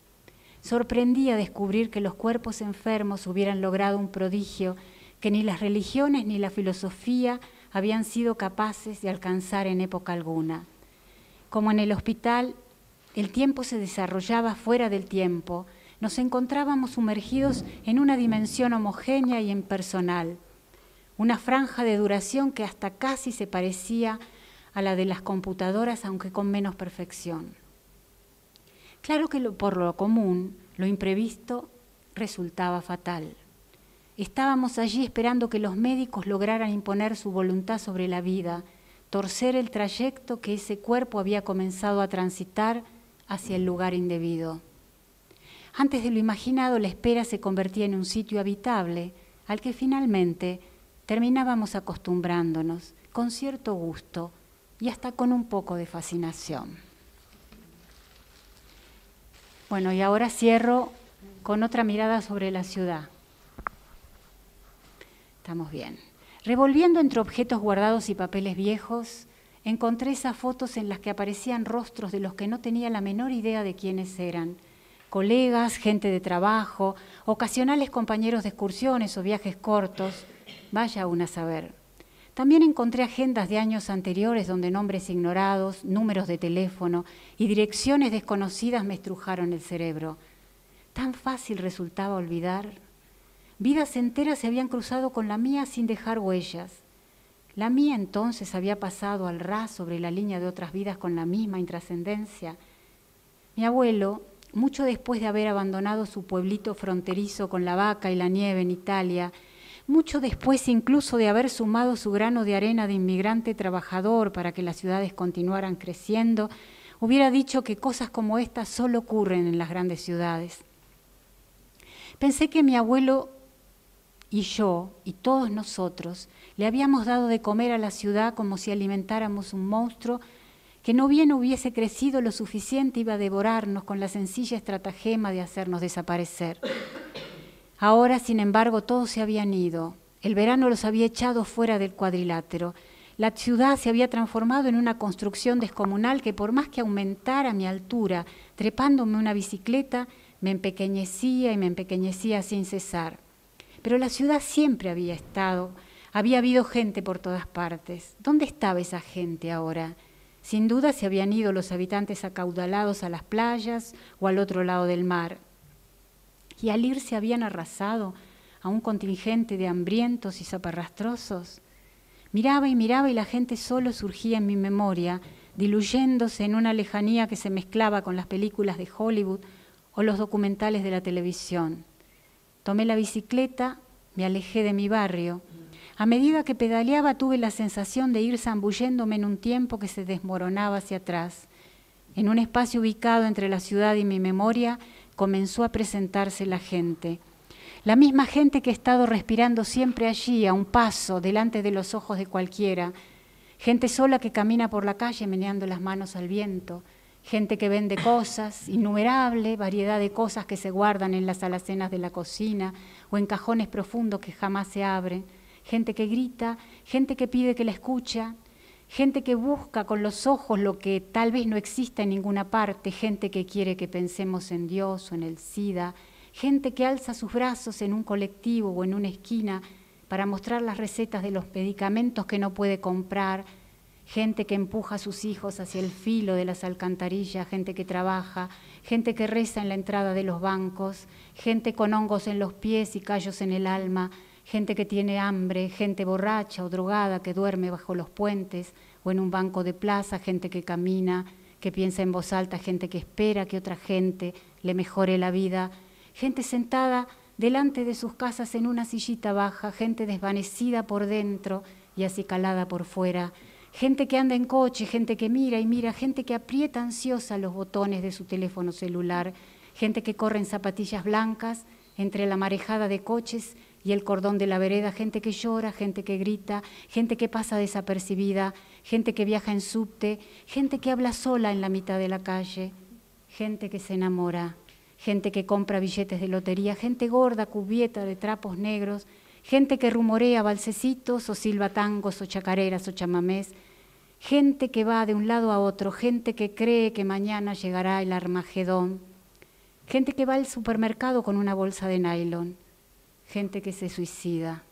Sorprendía descubrir que los cuerpos enfermos hubieran logrado un prodigio que ni las religiones ni la filosofía habían sido capaces de alcanzar en época alguna. Como en el hospital, el tiempo se desarrollaba fuera del tiempo, nos encontrábamos sumergidos en una dimensión homogénea y impersonal, una franja de duración que hasta casi se parecía a la de las computadoras, aunque con menos perfección. Claro que por lo común, lo imprevisto resultaba fatal. Estábamos allí esperando que los médicos lograran imponer su voluntad sobre la vida, torcer el trayecto que ese cuerpo había comenzado a transitar hacia el lugar indebido. Antes de lo imaginado, la espera se convertía en un sitio habitable, al que finalmente terminábamos acostumbrándonos, con cierto gusto y hasta con un poco de fascinación. Bueno, y ahora cierro con otra mirada sobre la ciudad. Estamos bien. Revolviendo entre objetos guardados y papeles viejos, encontré esas fotos en las que aparecían rostros de los que no tenía la menor idea de quiénes eran. Colegas, gente de trabajo, ocasionales compañeros de excursiones o viajes cortos, vaya uno a saber. También encontré agendas de años anteriores donde nombres ignorados, números de teléfono y direcciones desconocidas me estrujaron el cerebro. Tan fácil resultaba olvidar. Vidas enteras se habían cruzado con la mía sin dejar huellas. La mía entonces había pasado al ras sobre la línea de otras vidas con la misma intrascendencia. Mi abuelo, mucho después de haber abandonado su pueblito fronterizo con la vaca y la nieve en Italia, mucho después incluso de haber sumado su grano de arena de inmigrante trabajador para que las ciudades continuaran creciendo, hubiera dicho que cosas como estas solo ocurren en las grandes ciudades. Pensé que mi abuelo y yo, y todos nosotros, le habíamos dado de comer a la ciudad como si alimentáramos un monstruo que no bien hubiese crecido lo suficiente iba a devorarnos con la sencilla estratagema de hacernos desaparecer. Ahora, sin embargo, todos se habían ido. El verano los había echado fuera del cuadrilátero. La ciudad se había transformado en una construcción descomunal que por más que aumentara mi altura, trepándome una bicicleta, me empequeñecía y me empequeñecía sin cesar. Pero la ciudad siempre había estado, había habido gente por todas partes. ¿Dónde estaba esa gente ahora? Sin duda se habían ido los habitantes acaudalados a las playas o al otro lado del mar. Y al irse habían arrasado a un contingente de hambrientos y zaparrastrosos. Miraba y la gente solo surgía en mi memoria, diluyéndose en una lejanía que se mezclaba con las películas de Hollywood o los documentales de la televisión. Tomé la bicicleta, me alejé de mi barrio. A medida que pedaleaba tuve la sensación de ir zambulléndome en un tiempo que se desmoronaba hacia atrás. En un espacio ubicado entre la ciudad y mi memoria comenzó a presentarse la gente. La misma gente que he estado respirando siempre allí, a un paso, delante de los ojos de cualquiera. Gente sola que camina por la calle meneando las manos al viento. Gente que vende cosas, innumerable variedad de cosas que se guardan en las alacenas de la cocina o en cajones profundos que jamás se abren. Gente que grita, gente que pide que la escucha, gente que busca con los ojos lo que tal vez no exista en ninguna parte, gente que quiere que pensemos en Dios o en el SIDA, gente que alza sus brazos en un colectivo o en una esquina para mostrar las recetas de los medicamentos que no puede comprar, gente que empuja a sus hijos hacia el filo de las alcantarillas, gente que trabaja, gente que reza en la entrada de los bancos, gente con hongos en los pies y callos en el alma, gente que tiene hambre, gente borracha o drogada que duerme bajo los puentes o en un banco de plaza, gente que camina, que piensa en voz alta, gente que espera que otra gente le mejore la vida, gente sentada delante de sus casas en una sillita baja, gente desvanecida por dentro y acicalada por fuera, gente que anda en coche, gente que mira y mira, gente que aprieta ansiosa los botones de su teléfono celular, gente que corre en zapatillas blancas entre la marejada de coches y el cordón de la vereda, gente que llora, gente que grita, gente que pasa desapercibida, gente que viaja en subte, gente que habla sola en la mitad de la calle, gente que se enamora, gente que compra billetes de lotería, gente gorda cubierta de trapos negros, gente que rumorea balsecitos o silba tangos o chacareras o chamamés, gente que va de un lado a otro, gente que cree que mañana llegará el Armagedón, gente que va al supermercado con una bolsa de nylon, gente que se suicida.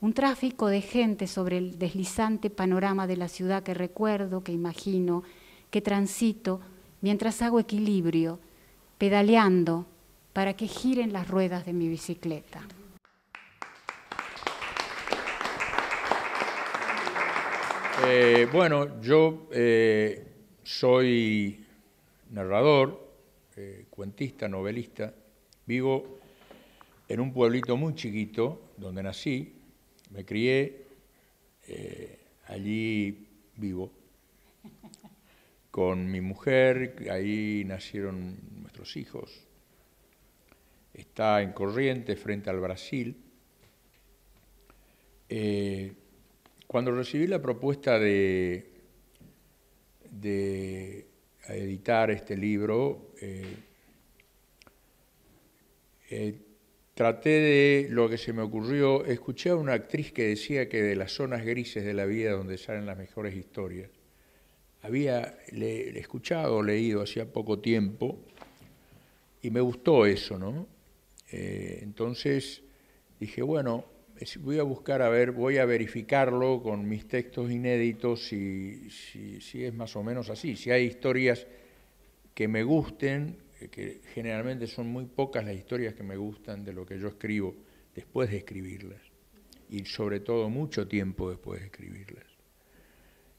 Un tráfico de gente sobre el deslizante panorama de la ciudad que recuerdo, que imagino, que transito mientras hago equilibrio, pedaleando para que giren las ruedas de mi bicicleta. Bueno, yo soy narrador, cuentista, novelista. Vivo en un pueblito muy chiquito donde nací, me crié, allí vivo con mi mujer, ahí nacieron nuestros hijos. Está en Corrientes, frente al Brasil. Cuando recibí la propuesta de editar este libro, traté de lo que se me ocurrió. Escuché a una actriz que decía que de las zonas grises de la vida donde salen las mejores historias. Había escuchado o leído hacía poco tiempo y me gustó eso, ¿no? Entonces dije, bueno, voy a buscar, voy a verificarlo con mis textos inéditos si es más o menos así, si hay historias que me gusten, que generalmente son muy pocas las historias que me gustan de lo que yo escribo después de escribirlas, y sobre todo mucho tiempo después de escribirlas.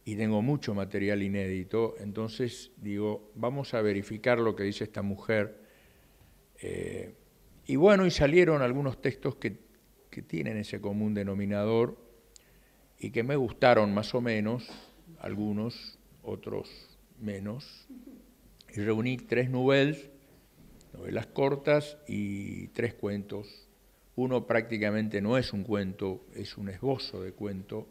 Y tengo mucho material inédito, entonces digo, vamos a verificar lo que dice esta mujer. Y bueno, y salieron algunos textos que tienen ese común denominador y que me gustaron más o menos, algunos, otros menos. Y reuní 3 novelas cortas y 3 cuentos. Uno prácticamente no es un cuento, es un esbozo de cuento,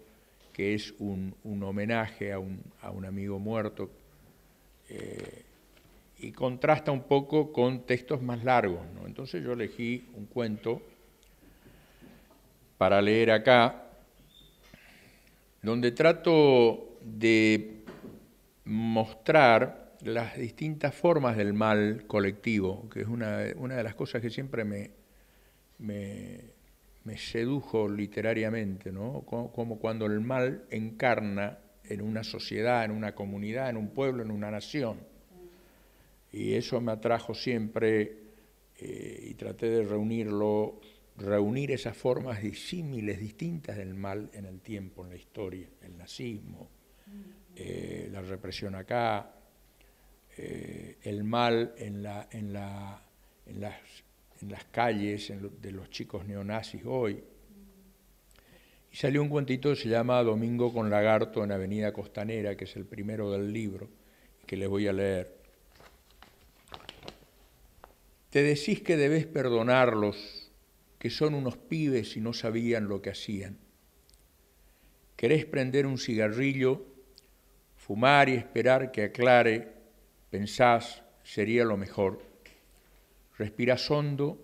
que es un homenaje a un amigo muerto, y contrasta un poco con textos más largos, ¿no? Entonces yo elegí un cuento para leer acá, donde trato de mostrar las distintas formas del mal colectivo, que es una de las cosas que siempre me sedujo literariamente, ¿no? Como cuando el mal encarna en una sociedad, en una comunidad, en un pueblo, en una nación. Y eso me atrajo siempre, y traté de reunir esas formas disímiles, distintas del mal en el tiempo, en la historia, el nazismo, la represión acá, el mal en las calles de los chicos neonazis hoy. Y salió un cuentito que se llama Domingo con Lagarto en Avenida Costanera, que es el primero del libro, que les voy a leer. Te decís que debés perdonarlos, que son unos pibes y no sabían lo que hacían. Querés prender un cigarrillo, fumar y esperar que aclare, pensás, sería lo mejor. Respirás hondo.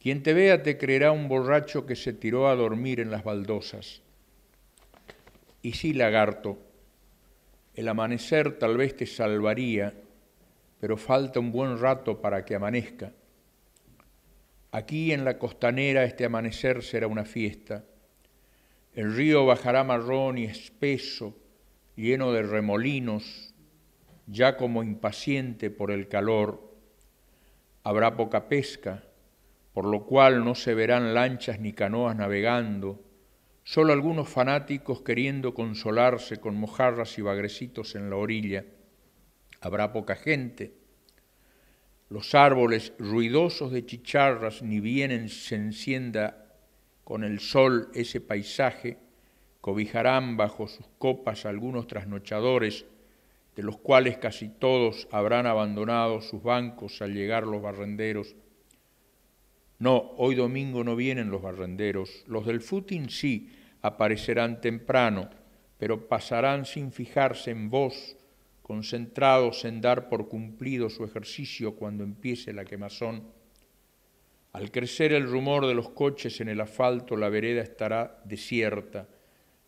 Quien te vea te creerá un borracho que se tiró a dormir en las baldosas. Y sí, lagarto, el amanecer tal vez te salvaría, pero falta un buen rato para que amanezca. Aquí en la costanera este amanecer será una fiesta. El río bajará marrón y espeso, lleno de remolinos, ya como impaciente por el calor. Habrá poca pesca, por lo cual no se verán lanchas ni canoas navegando, solo algunos fanáticos queriendo consolarse con mojarras y bagrecitos en la orilla. Habrá poca gente. Los árboles ruidosos de chicharras, ni bien se encienda con el sol ese paisaje, cobijarán bajo sus copas algunos trasnochadores, de los cuales casi todos habrán abandonado sus bancos al llegar los barrenderos. No, hoy domingo no vienen los barrenderos, los del footing sí aparecerán temprano, pero pasarán sin fijarse en vos, concentrados en dar por cumplido su ejercicio cuando empiece la quemazón. Al crecer el rumor de los coches en el asfalto, la vereda estará desierta.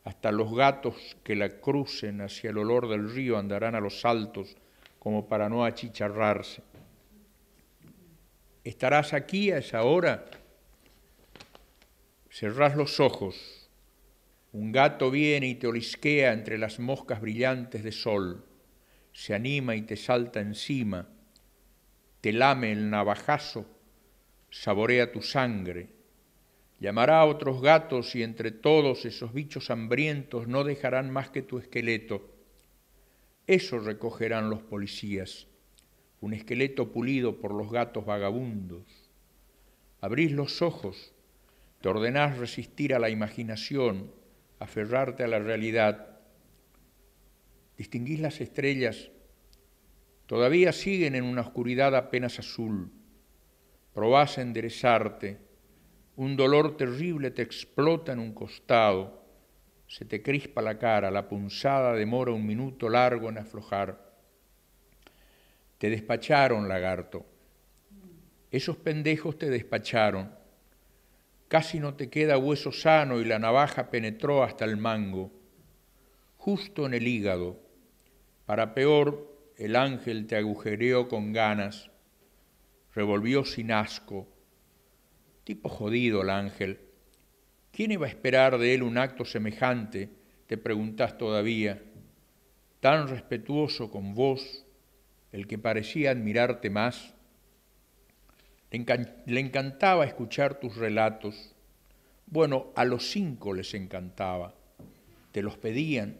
Hasta los gatos que la crucen hacia el olor del río andarán a los saltos, como para no achicharrarse. ¿Estarás aquí a esa hora? Cerrás los ojos. Un gato viene y te olisquea entre las moscas brillantes de sol. Se anima y te salta encima. Te lame el navajazo, saborea tu sangre. Llamará a otros gatos y entre todos esos bichos hambrientos no dejarán más que tu esqueleto. Eso recogerán los policías, un esqueleto pulido por los gatos vagabundos. Abrís los ojos, te ordenás resistir a la imaginación, aferrarte a la realidad. Distinguís las estrellas, todavía siguen en una oscuridad apenas azul. Probás a enderezarte, un dolor terrible te explota en un costado, se te crispa la cara, la punzada demora un minuto largo en aflojar. Te despacharon, lagarto. Esos pendejos te despacharon. Casi no te queda hueso sano y la navaja penetró hasta el mango, justo en el hígado. Para peor, el ángel te agujereó con ganas, revolvió sin asco. Tipo jodido el ángel. ¿Quién iba a esperar de él un acto semejante? Te preguntás todavía. Tan respetuoso con vos, el que parecía admirarte más. Le encantaba escuchar tus relatos. Bueno, a los 5 les encantaba. Te los pedían.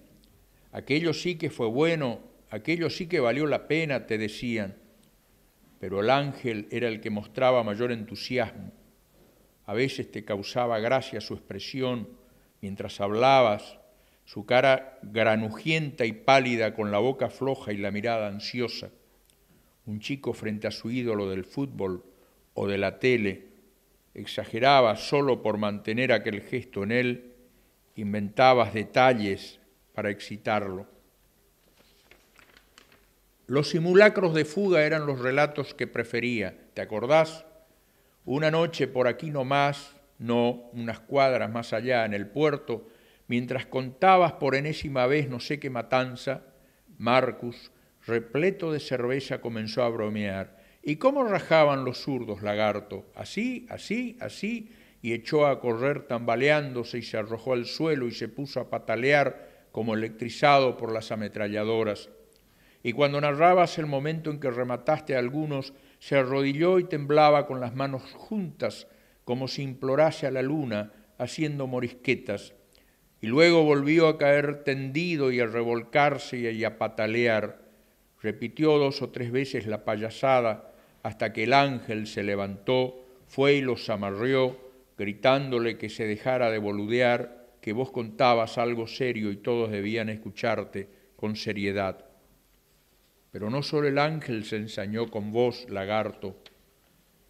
Aquello sí que fue bueno, aquello sí que valió la pena, te decían. Pero el ángel era el que mostraba mayor entusiasmo. A veces te causaba gracia su expresión mientras hablabas, su cara granujienta y pálida con la boca floja y la mirada ansiosa. Un chico frente a su ídolo del fútbol o de la tele exageraba solo por mantener aquel gesto en él, inventabas detalles para excitarlo. Los simulacros de fuga eran los relatos que prefería, ¿te acordás? Una noche por aquí nomás, no, unas cuadras más allá en el puerto, mientras contabas por enésima vez no sé qué matanza, Marcus, repleto de cerveza, comenzó a bromear. ¿Y cómo rajaban los zurdos, lagarto? Así, así, así, y echó a correr tambaleándose y se arrojó al suelo y se puso a patalear como electrizado por las ametralladoras. Y cuando narrabas el momento en que remataste a algunos, se arrodilló y temblaba con las manos juntas, como si implorase a la luna, haciendo morisquetas. Y luego volvió a caer tendido y a revolcarse y a patalear. Repitió 2 o 3 veces la payasada, hasta que el ángel se levantó, fue y los amarrió, gritándole que se dejara de boludear, que vos contabas algo serio y todos debían escucharte con seriedad. Pero no solo el ángel se ensañó con vos, lagarto,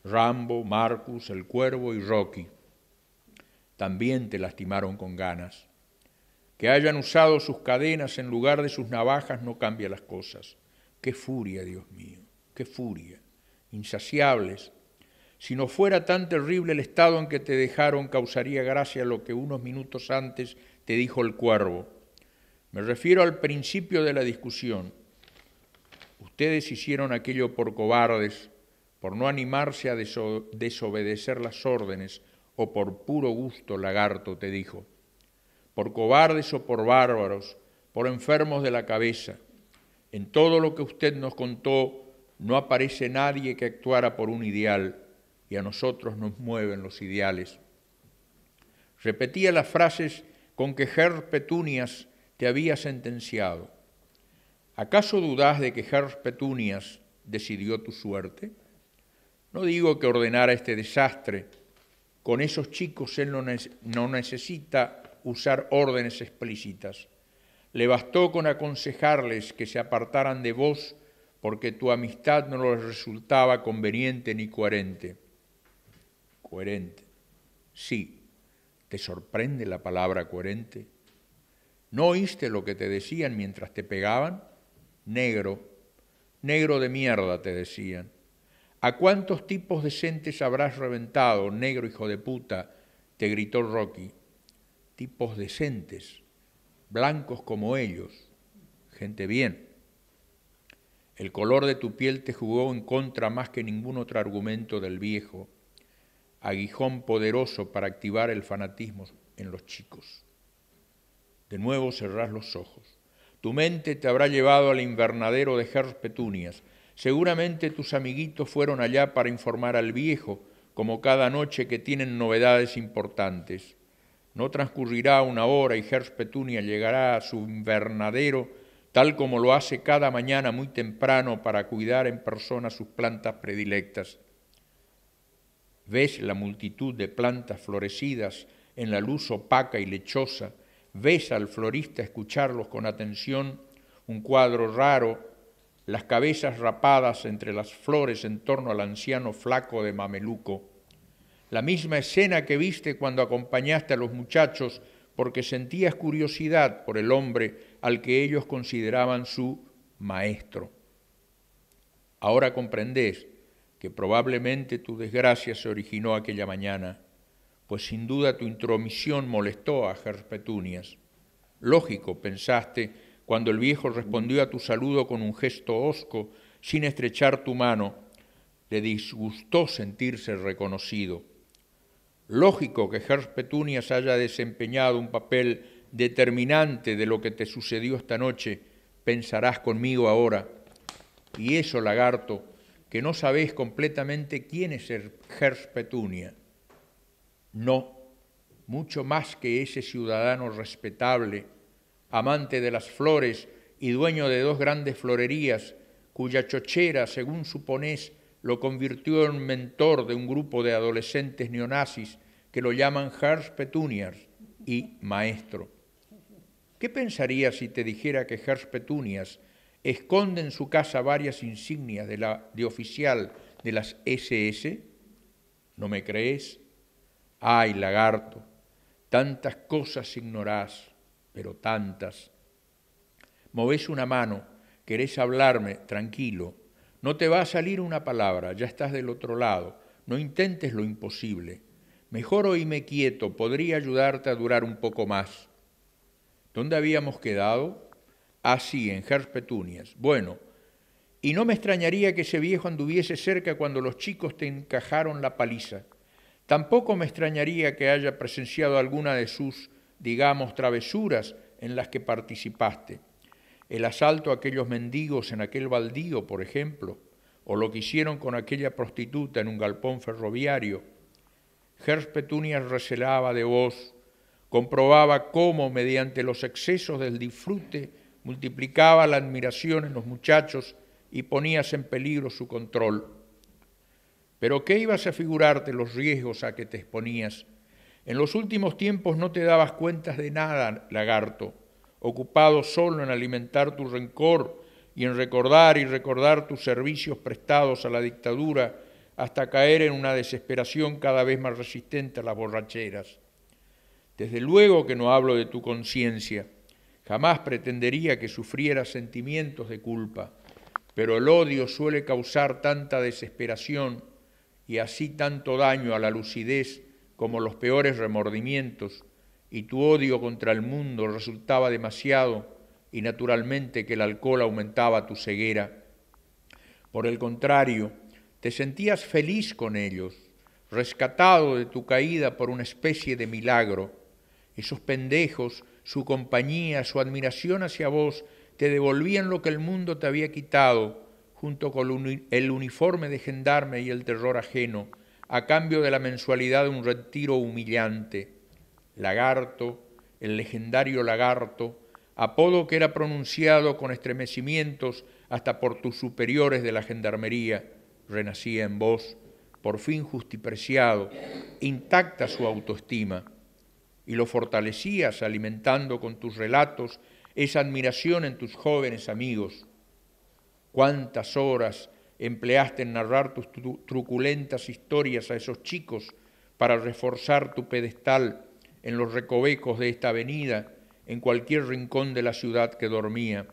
Rambo, Marcus, el Cuervo y Rocky. También te lastimaron con ganas. Que hayan usado sus cadenas en lugar de sus navajas no cambia las cosas. ¡Qué furia, Dios mío! ¡Qué furia! Insaciables. Si no fuera tan terrible el estado en que te dejaron, causaría gracia lo que unos minutos antes te dijo el Cuervo. Me refiero al principio de la discusión. Ustedes hicieron aquello por cobardes, por no animarse a desobedecer las órdenes, o por puro gusto, lagarto, te dijo. Por cobardes o por bárbaros, por enfermos de la cabeza. En todo lo que usted nos contó no aparece nadie que actuara por un ideal, y a nosotros nos mueven los ideales. Repetía las frases con que Herr Petunias te había sentenciado. ¿Acaso dudás de que Herr Petunias decidió tu suerte? No digo que ordenara este desastre. Con esos chicos él no necesita usar órdenes explícitas. Le bastó con aconsejarles que se apartaran de vos porque tu amistad no les resultaba conveniente ni coherente. Coherente. Sí. ¿Te sorprende la palabra coherente? ¿No oíste lo que te decían mientras te pegaban? Negro, negro de mierda, te decían. ¿A cuántos tipos decentes habrás reventado, negro hijo de puta? Te gritó Rocky. Tipos decentes, blancos como ellos, gente bien. El color de tu piel te jugó en contra más que ningún otro argumento del viejo, aguijón poderoso para activar el fanatismo en los chicos. De nuevo cerrás los ojos. Tu mente te habrá llevado al invernadero de Herr Petunias. Seguramente tus amiguitos fueron allá para informar al viejo, como cada noche que tienen novedades importantes. No transcurrirá una hora y Herr Petunias llegará a su invernadero, tal como lo hace cada mañana muy temprano para cuidar en persona sus plantas predilectas. Ves la multitud de plantas florecidas en la luz opaca y lechosa, ves al florista escucharlos con atención, un cuadro raro, las cabezas rapadas entre las flores en torno al anciano flaco de mameluco. La misma escena que viste cuando acompañaste a los muchachos porque sentías curiosidad por el hombre al que ellos consideraban su maestro. Ahora comprendés que probablemente tu desgracia se originó aquella mañana, pues sin duda tu intromisión molestó a Herr Petunias. Lógico, pensaste, cuando el viejo respondió a tu saludo con un gesto hosco, sin estrechar tu mano, le disgustó sentirse reconocido. Lógico que Herr Petunias haya desempeñado un papel determinante de lo que te sucedió esta noche, pensarás conmigo ahora. Y eso, lagarto, que no sabés completamente quién es Herr Petunias. No, mucho más que ese ciudadano respetable, amante de las flores y dueño de 2 grandes florerías, cuya chochera, según suponés, lo convirtió en mentor de un grupo de adolescentes neonazis que lo llaman Herr Petunias y maestro. ¿Qué pensarías si te dijera que Herr Petunias esconde en su casa varias insignias de oficial de las SS? ¿No me crees? ¡Ay, lagarto! Tantas cosas ignorás, pero tantas. Movés una mano, querés hablarme, tranquilo. No te va a salir una palabra, ya estás del otro lado. No intentes lo imposible. Mejor oíme quieto, podría ayudarte a durar un poco más. ¿Dónde habíamos quedado? Ah, sí, en Herr Petunias. Bueno, y no me extrañaría que ese viejo anduviese cerca cuando los chicos te encajaron la paliza. Tampoco me extrañaría que haya presenciado alguna de sus, digamos, travesuras en las que participaste. El asalto a aquellos mendigos en aquel baldío, por ejemplo, o lo que hicieron con aquella prostituta en un galpón ferroviario. Herr Petunias recelaba de vos, comprobaba cómo, mediante los excesos del disfrute, multiplicaba la admiración en los muchachos y ponías en peligro su control. ¿Pero qué ibas a figurarte los riesgos a que te exponías? En los últimos tiempos no te dabas cuenta de nada, lagarto, ocupado solo en alimentar tu rencor y en recordar y recordar tus servicios prestados a la dictadura hasta caer en una desesperación cada vez más resistente a las borracheras. Desde luego que no hablo de tu conciencia. Jamás pretendería que sufrieras sentimientos de culpa, pero el odio suele causar tanta desesperación y así tanto daño a la lucidez como los peores remordimientos, y tu odio contra el mundo resultaba demasiado y naturalmente que el alcohol aumentaba tu ceguera. Por el contrario, te sentías feliz con ellos, rescatado de tu caída por una especie de milagro. Esos pendejos, su compañía, su admiración hacia vos, te devolvían lo que el mundo te había quitado, junto con el uniforme de gendarme y el terror ajeno, a cambio de la mensualidad de un retiro humillante. Lagarto, el legendario Lagarto, apodo que era pronunciado con estremecimientos hasta por tus superiores de la gendarmería, renacía en vos, por fin justipreciado, intacta su autoestima, y lo fortalecías alimentando con tus relatos esa admiración en tus jóvenes amigos. ¿Cuántas horas empleaste en narrar tus truculentas historias a esos chicos para reforzar tu pedestal en los recovecos de esta avenida, en cualquier rincón de la ciudad que dormía?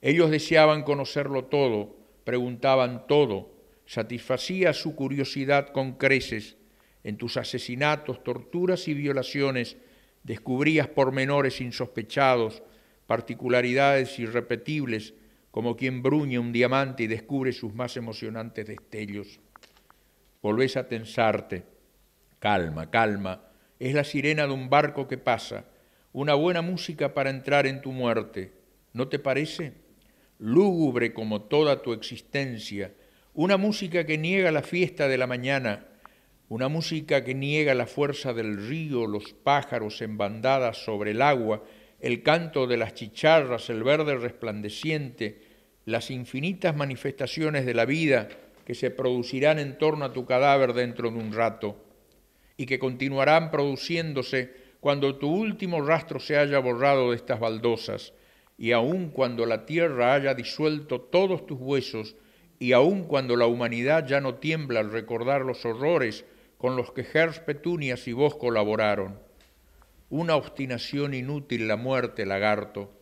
Ellos deseaban conocerlo todo, preguntaban todo, satisfacía su curiosidad con creces. En tus asesinatos, torturas y violaciones descubrías pormenores insospechados, particularidades irrepetibles, como quien bruñe un diamante y descubre sus más emocionantes destellos. Volvés a tensarte. Calma, calma, es la sirena de un barco que pasa, una buena música para entrar en tu muerte, ¿no te parece? Lúgubre como toda tu existencia, una música que niega la fiesta de la mañana, una música que niega la fuerza del río, los pájaros en bandadas sobre el agua, el canto de las chicharras, el verde resplandeciente, las infinitas manifestaciones de la vida que se producirán en torno a tu cadáver dentro de un rato y que continuarán produciéndose cuando tu último rastro se haya borrado de estas baldosas y aun cuando la tierra haya disuelto todos tus huesos y aun cuando la humanidad ya no tiembla al recordar los horrores con los que Gers Petunias y vos colaboraron. Una obstinación inútil la muerte, Lagarto.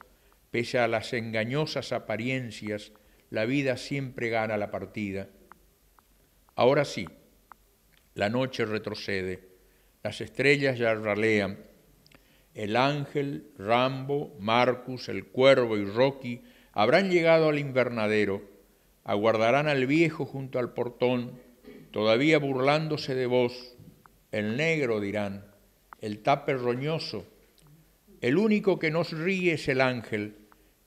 Pese a las engañosas apariencias, la vida siempre gana la partida. Ahora sí, la noche retrocede, las estrellas ya ralean. El ángel, Rambo, Marcus, el cuervo y Rocky habrán llegado al invernadero, aguardarán al viejo junto al portón, todavía burlándose de vos. El negro, dirán, el tape roñoso. El único que nos ríe es el ángel,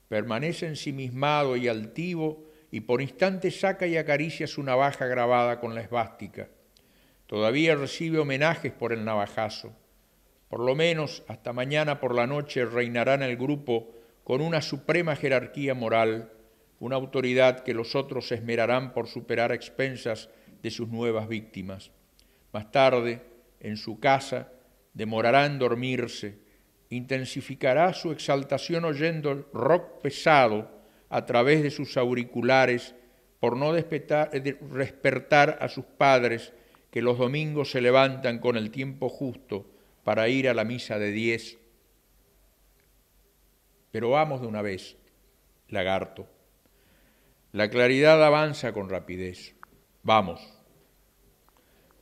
permanece ensimismado y altivo y por instantes saca y acaricia su navaja grabada con la esvástica. Todavía recibe homenajes por el navajazo. Por lo menos hasta mañana por la noche reinará en el grupo con una suprema jerarquía moral, una autoridad que los otros se esmerarán por superar a expensas de sus nuevas víctimas. Más tarde, en su casa, demorará en dormirse, intensificará su exaltación oyendo rock pesado a través de sus auriculares por no despertar a sus padres que los domingos se levantan con el tiempo justo para ir a la misa de 10. Pero vamos de una vez, Lagarto. La claridad avanza con rapidez. Vamos.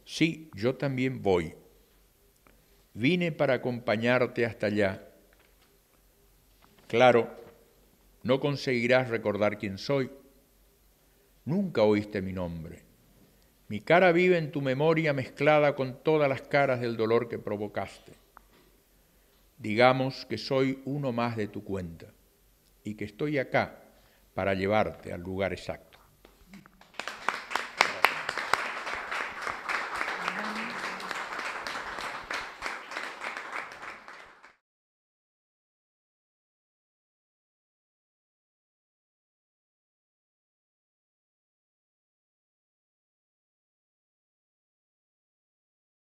Sí, yo también voy. Vine para acompañarte hasta allá. Claro, no conseguirás recordar quién soy. Nunca oíste mi nombre. Mi cara vive en tu memoria mezclada con todas las caras del dolor que provocaste. Digamos que soy uno más de tu cuenta y que estoy acá para llevarte al lugar exacto.